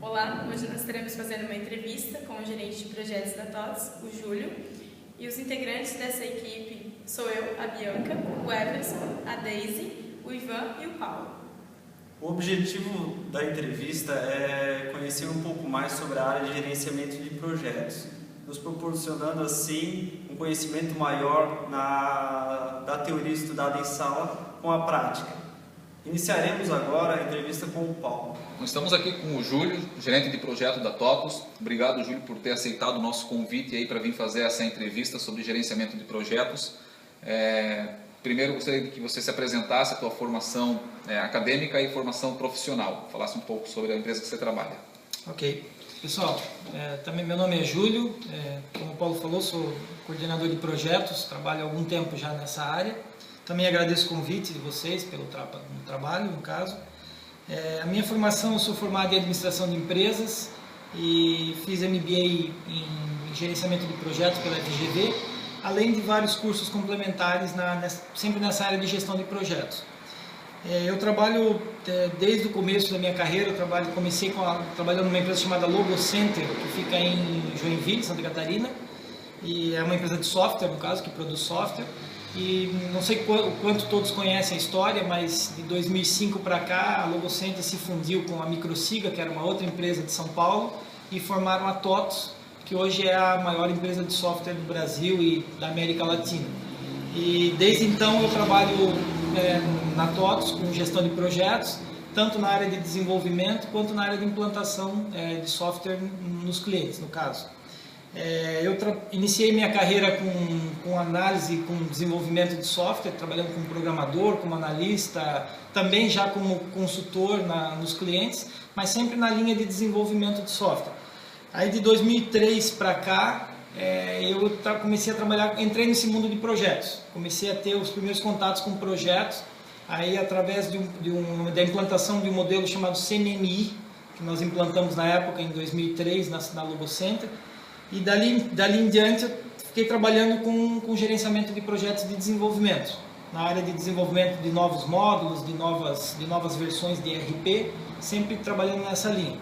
Olá, hoje nós estaremos fazendo uma entrevista com o gerente de projetos da TOTS, o Júlio, e os integrantes dessa equipe sou eu, a Bianca, o Everson, a Daisy, o Ivan e o Paulo. O objetivo da entrevista é conhecer um pouco mais sobre a área de gerenciamento de projetos, nos proporcionando assim um conhecimento maior da teoria estudada em sala com a prática. Iniciaremos agora a entrevista com o Paulo. Nós estamos aqui com o Júlio, gerente de projeto da TOTS. Obrigado, Júlio, por ter aceitado o nosso convite aí para vir fazer essa entrevista sobre gerenciamento de projetos. Primeiro, gostaria que você se apresentasse a tua formação acadêmica e formação profissional. Falasse um pouco sobre a empresa que você trabalha. Ok. Pessoal, também meu nome é Júlio, como o Paulo falou, sou coordenador de projetos, trabalho há algum tempo já nessa área. Também agradeço o convite de vocês pelo trabalho, no caso. A minha formação, eu sou formado em administração de empresas e fiz MBA em gerenciamento de projetos pela FGV, além de vários cursos complementares sempre nessa área de gestão de projetos. Eu trabalho desde o começo da minha carreira, comecei trabalhando numa empresa chamada Logo Center, que fica em Joinville, Santa Catarina, e é uma empresa de software, no caso, que produz software. E não sei o quanto todos conhecem a história, mas de 2005 para cá a Logo Center se fundiu com a Microsiga, que era uma outra empresa de São Paulo, e formaram a TOTS, que hoje é a maior empresa de software do Brasil e da América Latina. E desde então eu trabalho na TOTS com gestão de projetos, tanto na área de desenvolvimento quanto na área de implantação de software nos clientes, no caso. Eu iniciei minha carreira com análise, com desenvolvimento de software, trabalhando como programador, como analista, também já como consultor nos clientes, mas sempre na linha de desenvolvimento de software. Aí de 2003 para cá, eu comecei a trabalhar, entrei nesse mundo de projetos, comecei a ter os primeiros contatos com projetos, aí através da implantação de um modelo chamado CNMI, que nós implantamos na época, em 2003, na Logo Center. E dali em diante eu fiquei trabalhando com gerenciamento de projetos de desenvolvimento, na área de desenvolvimento de novos módulos, de novas versões de ERP, sempre trabalhando nessa linha.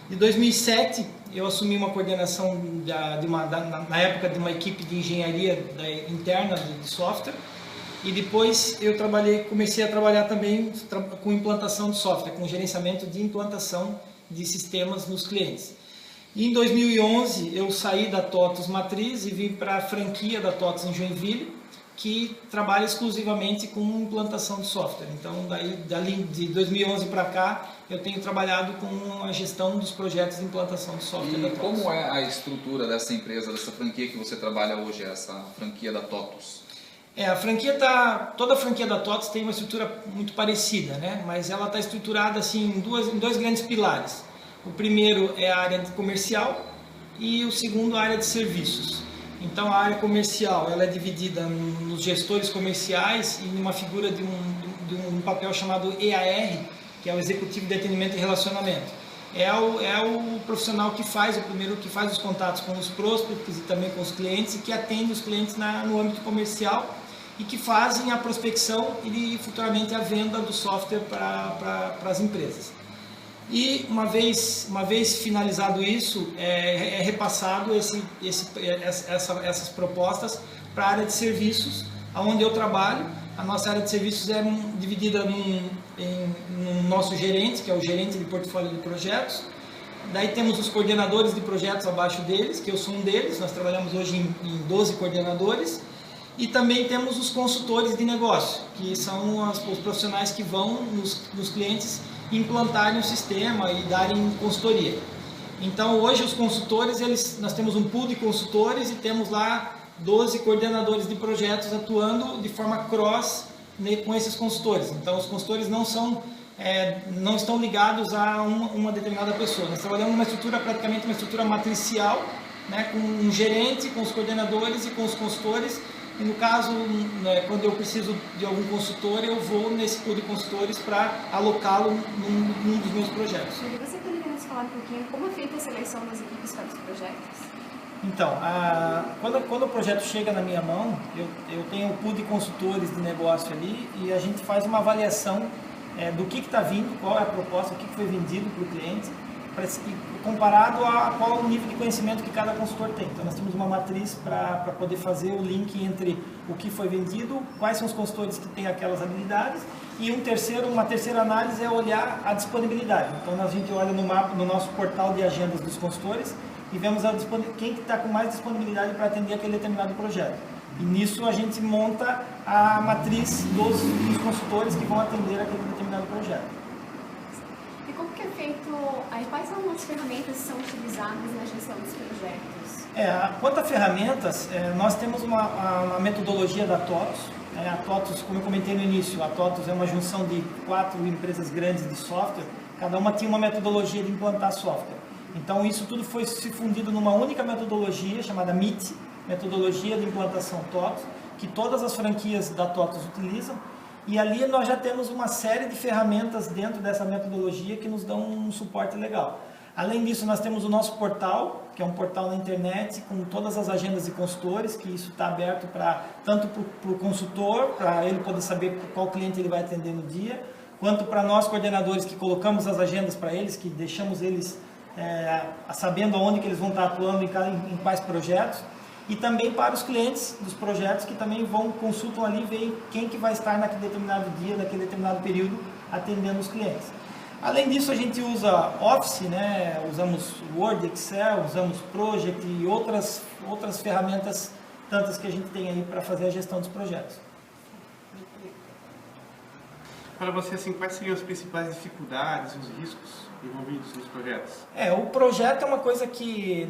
De 2007 eu assumi uma coordenação na época de uma equipe de engenharia interna de software, e depois eu comecei a trabalhar também com implantação de software, com gerenciamento de implantação de sistemas nos clientes. E em 2011 eu saí da TOTS Matriz e vim para a franquia da TOTS em Joinville, que trabalha exclusivamente com implantação de software. Então, dali de 2011 para cá, eu tenho trabalhado com a gestão dos projetos de implantação de software da TOTS. E como é a estrutura dessa empresa, dessa franquia que você trabalha hoje, essa franquia da TOTS? Toda a franquia da TOTS tem uma estrutura muito parecida, né? Mas ela está estruturada assim, em dois grandes pilares. O primeiro é a área comercial e o segundo a área de serviços. Então a área comercial ela é dividida nos gestores comerciais e numa figura de um papel chamado EAR, que é o Executivo de Atendimento e Relacionamento. É o profissional que faz os contatos com os prospects e também com os clientes e que atende os clientes no âmbito comercial e que fazem a prospecção e futuramente a venda do software para as empresas. E uma vez finalizado isso, é repassado essas propostas para a área de serviços, onde eu trabalho. A nossa área de serviços é dividida no nosso gerente, que é o gerente de portfólio de projetos. Daí temos os coordenadores de projetos abaixo deles, que eu sou um deles. Nós trabalhamos hoje em 12 coordenadores. E também temos os consultores de negócio, que são os profissionais que vão nos clientes implantarem o sistema e darem consultoria. Então hoje os consultores, nós temos um pool de consultores e temos lá 12 coordenadores de projetos atuando de forma cross com esses consultores. Então os consultores não estão ligados a uma determinada pessoa. Nós trabalhamos numa estrutura, praticamente uma estrutura matricial, né, com um gerente, com os coordenadores e com os consultores. E no caso, quando eu preciso de algum consultor, eu vou nesse pool de consultores para alocá-lo num dos meus projetos. Júlio, você poderia nos falar um pouquinho como é feita a seleção das equipes para os projetos? Então, quando o projeto chega na minha mão, eu tenho um pool de consultores de negócio ali e a gente faz uma avaliação do que está vindo, qual é a proposta, o que foi vendido para o cliente. comparado a qual o nível de conhecimento que cada consultor tem. Então nós temos uma matriz para poder fazer o link entre o que foi vendido, quais são os consultores que têm aquelas habilidades, e uma terceira análise é olhar a disponibilidade. Então a gente olha no mapa, no nosso portal de agendas dos consultores, e vemos quem está com mais disponibilidade para atender aquele determinado projeto. E nisso a gente monta a matriz dos consultores que vão atender aquele determinado projeto. E como que é feito, quais são as ferramentas que são utilizadas na gestão dos projetos? Quanto a ferramentas, nós temos uma metodologia da TOTOS. A TOTOS, como eu comentei no início, a TOTOS é uma junção de 4 empresas grandes de software, cada uma tinha uma metodologia de implantar software. Então isso tudo foi se fundido numa única metodologia chamada MIT, metodologia de implantação TOTOS, que todas as franquias da TOTOS utilizam, e ali nós já temos uma série de ferramentas dentro dessa metodologia que nos dão um suporte legal. Além disso, nós temos o nosso portal, que é um portal na internet com todas as agendas de consultores, que isso está aberto tanto para o consultor, para ele poder saber qual cliente ele vai atender no dia, quanto para nós coordenadores que colocamos as agendas para eles, que deixamos eles sabendo aonde que eles vão estar atuando em quais projetos, e também para os clientes dos projetos que também consultam ali, veem quem que vai estar naquele determinado dia, naquele determinado período, atendendo os clientes. Além disso, a gente usa Office, usamos Word, Excel, usamos Project e outras ferramentas, tantas que a gente tem aí para fazer a gestão dos projetos. Para você, assim, quais seriam as principais dificuldades, os riscos envolvidos nos projetos? O projeto é uma coisa que,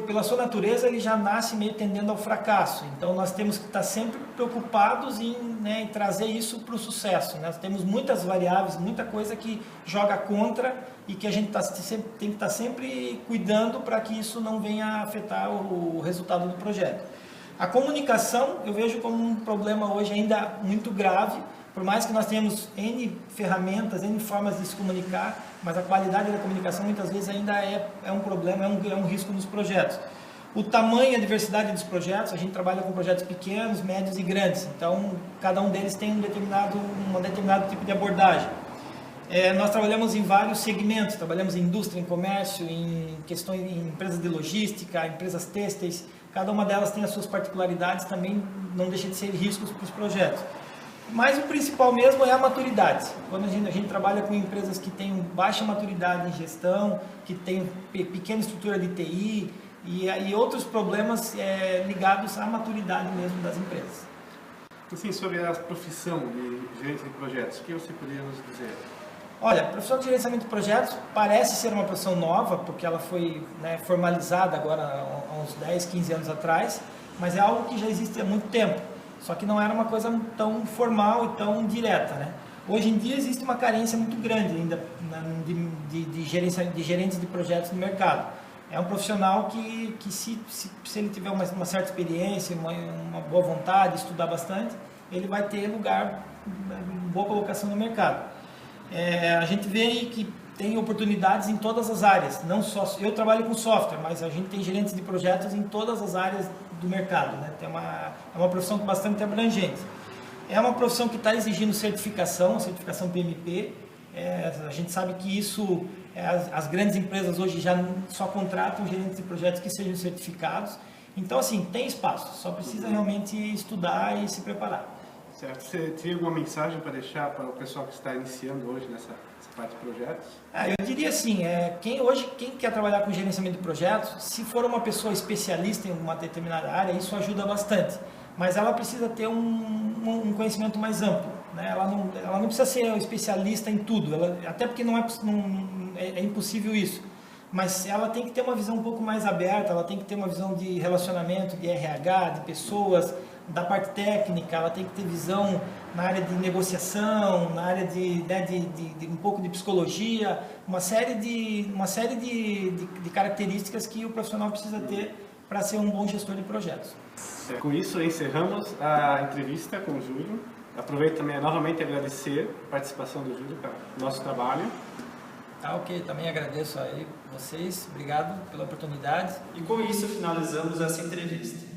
pela sua natureza, ele já nasce meio tendendo ao fracasso. Então, nós temos que estar sempre preocupados em trazer isso para o sucesso. Nós temos muitas variáveis, muita coisa que joga contra e que a gente tem que estar sempre cuidando para que isso não venha a afetar o resultado do projeto. A comunicação, eu vejo como um problema hoje ainda muito grave. Por mais que nós tenhamos N ferramentas, N formas de se comunicar, mas a qualidade da comunicação muitas vezes ainda é um problema, é um risco nos projetos. O tamanho e a diversidade dos projetos, a gente trabalha com projetos pequenos, médios e grandes, então cada um deles tem um determinado tipo de abordagem. Nós trabalhamos em vários segmentos, trabalhamos em indústria, em comércio, em empresas de logística, empresas têxteis, cada uma delas tem as suas particularidades, também não deixa de ser riscos para os projetos. Mas o principal mesmo é a maturidade. Quando a gente trabalha com empresas que têm baixa maturidade em gestão, que têm pequena estrutura de TI e outros problemas ligados à maturidade mesmo das empresas. Assim, sobre a profissão de gerente de projetos, o que você poderia nos dizer? Olha, a profissão de gerenciamento de projetos parece ser uma profissão nova, porque ela foi formalizada agora há uns 10, 15 anos atrás, mas é algo que já existe há muito tempo. Só que não era uma coisa tão formal e tão direta, Hoje em dia existe uma carência muito grande ainda de gerentes de projetos no mercado. É um profissional que se ele tiver uma certa experiência, uma boa vontade, estudar bastante, ele vai ter lugar, boa colocação no mercado. A gente vê aí que tem oportunidades em todas as áreas, não só eu trabalho com software, mas a gente tem gerentes de projetos em todas as áreas do mercado, É uma profissão bastante abrangente. É uma profissão que está exigindo certificação PMP. A gente sabe que isso, as grandes empresas hoje já só contratam gerentes de projetos que sejam certificados. Então, assim, tem espaço, só precisa realmente estudar e se preparar. Certo. Você tem alguma mensagem para deixar para o pessoal que está iniciando hoje nessa parte de projetos? Eu diria assim, quem quer trabalhar com gerenciamento de projetos, se for uma pessoa especialista em uma determinada área, isso ajuda bastante. Mas ela precisa ter um conhecimento mais amplo. Ela não precisa ser especialista em tudo, até porque é impossível isso. Mas ela tem que ter uma visão um pouco mais aberta, ela tem que ter uma visão de relacionamento, de RH, de pessoas, da parte técnica, ela tem que ter visão na área de negociação, na área de um pouco de psicologia, uma série de características que o profissional precisa ter para ser um bom gestor de projetos. Com isso, encerramos a entrevista com o Júlio. Aproveito também novamente agradecer a participação do Júlio no nosso trabalho. Ok, também agradeço aí vocês, obrigado pela oportunidade. E com isso finalizamos essa entrevista.